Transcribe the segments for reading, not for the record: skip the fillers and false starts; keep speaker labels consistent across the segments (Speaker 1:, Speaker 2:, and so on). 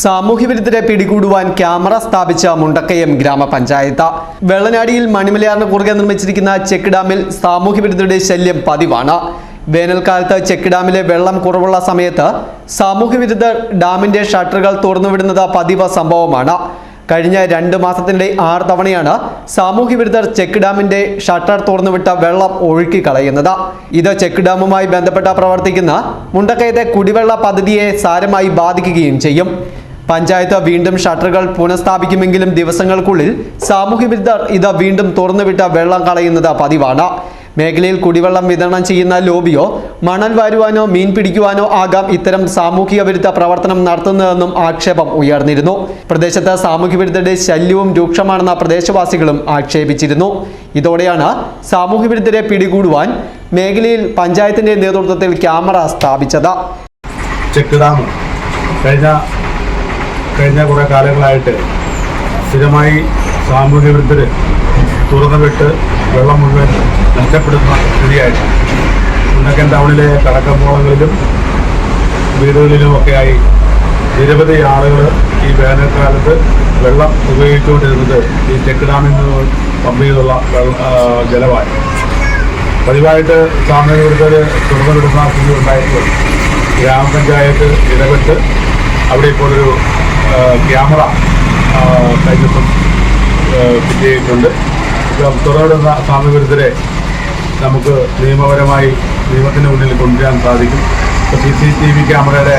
Speaker 1: സാമൂഹ്യവിരുദ്ധരെ പിടികൂടുവാൻ camera സ്ഥാപിച്ച മുണ്ടക്കയം ഗ്രാമപഞ്ചായത്ത്. വെള്ളനാടിയിൽ മണിമലയാറിന് കുറുകെ നിർമ്മിച്ചിരിക്കുന്ന ചെക്ക് ഡാമിൽ സാമൂഹ്യവിരുദ്ധരുടെ ശല്യം പതിവാണ്. വേനൽക്കാലത്ത് ചെക്ക് ഡാമിലെ വെള്ളം കുറവുള്ള സമയത്ത് സാമൂഹ്യവിരുദ്ധർ ഡാമിന്റെ ഷട്ടറുകൾ തുറന്നുവിടുന്നത് പതിവ് സംഭവമാണ്. കഴിഞ്ഞ 2 മാസത്തിനിടെ 6 തവണയാണ് സാമൂഹ്യവിരുദ്ധർ ചെക്ക് ഡാമിന്റെ ഷട്ടർ തുറന്നുവിട്ട വെള്ളം ഒഴുക്കിക്കളയുന്നത്. ഇത് ചെക്ക് ഡാമുമായി ബന്ധപ്പെട്ട് പ്രവർത്തിക്കുന്ന മുണ്ടക്കയത്തെ കുടിവെള്ള പദ്ധതിയെ സാരമായി ബാധിക്കുകയും ചെയ്യും. പഞ്ചായത്ത് വീണ്ടും ഷട്ടറുകൾ പുനഃസ്ഥാപിക്കുമെങ്കിലും ദിവസങ്ങൾക്കുള്ളിൽ സാമൂഹ്യവിരുദ്ധർ ഇത് വീണ്ടും തുറന്നുവിട്ട വെള്ളം കളയുന്നത് പതിവാണ്. മേഖലയിൽ കുടിവെള്ളം വിതരണം ചെയ്യുന്ന ലോബിയോ മണൽ വാരുവാനോ മീൻ പിടിക്കുവാനോ ആകാം ഇത്തരം സാമൂഹിക വിരുദ്ധ പ്രവർത്തനം നടത്തുന്നതെന്നും ആക്ഷേപം ഉയർന്നിരുന്നു. പ്രദേശത്ത് സാമൂഹ്യ വിരുദ്ധരുടെ ശല്യവും രൂക്ഷമാണെന്ന പ്രദേശവാസികളും ആക്ഷേപിച്ചിരുന്നു. ഇതോടെയാണ് സാമൂഹ്യ വിരുദ്ധരെ പിടികൂടുവാൻ മേഖലയിൽ പഞ്ചായത്തിന്റെ നേതൃത്വത്തിൽ ക്യാമറ സ്ഥാപിച്ചത്.
Speaker 2: ചെക്ക് ഡാം കഴിഞ്ഞ കുറേ കാലങ്ങളായിട്ട് സ്ഥിരമായി സാമൂഹ്യ വിരുദ്ധർ തുറന്നുവിട്ട് വെള്ളം മുഴുവൻ നഷ്ടപ്പെടുന്ന സ്ഥിതിയായിട്ട് മുണ്ടക്കയം ടൗണിലെ കടക്കമ്പോളങ്ങളിലും വീടുകളിലുമൊക്കെയായി നിരവധി ആളുകൾ ഈ വേനൽക്കാലത്ത് വെള്ളം ഉപയോഗിച്ചുകൊണ്ടിരുന്നത് ഈ ചെക്ക് ഡാമിൽ നിന്ന് പമ്പ് ചെയ്തുള്ള ജലമായി. പതിവായിട്ട് സാമൂഹ്യ വിരുദ്ധർ തുറന്നുവിടുന്ന സ്ഥിതി ഉണ്ടായപ്പോൾ ഗ്രാമപഞ്ചായത്ത് ഇടപെട്ട് അവിടെ ഇപ്പോൾ ഒരു ക്യാമറ കൈവശം ഫിറ്റ് ചെയ്തിട്ടുണ്ട്. തുറന്നുവിടുന്ന സാമൂഹ്യ വിരുദ്ധരെ നമുക്ക് നിയമപരമായി നിയമത്തിന് മുന്നിൽ കൊണ്ടുവരാൻ സാധിക്കും. CCTV ക്യാമറയുടെ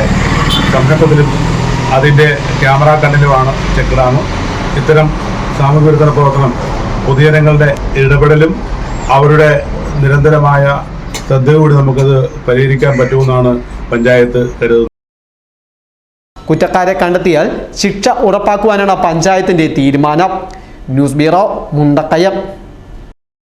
Speaker 2: സംരക്ഷണത്തിലും അതിൻ്റെ ക്യാമറ കണ്ണിലുമാണ് ചെക്ക് ഡാം. ഇത്തരം സാമൂഹ്യ വിരുദ്ധ പ്രവർത്തനം പൊതുജനങ്ങളുടെ ഇടപെടലും അവരുടെ നിരന്തരമായ ശ്രദ്ധയോടെ നമുക്കത് പരിഹരിക്കാൻ പറ്റുമെന്നാണ് പഞ്ചായത്ത് കരുതുന്നത്.
Speaker 1: കുറ്റക്കാരെ കണ്ടെത്തിയാൽ ശിക്ഷ ഉറപ്പാക്കുവാനാണ് പഞ്ചായത്തിന്റെ തീരുമാനം. News bureau, Mundakayam.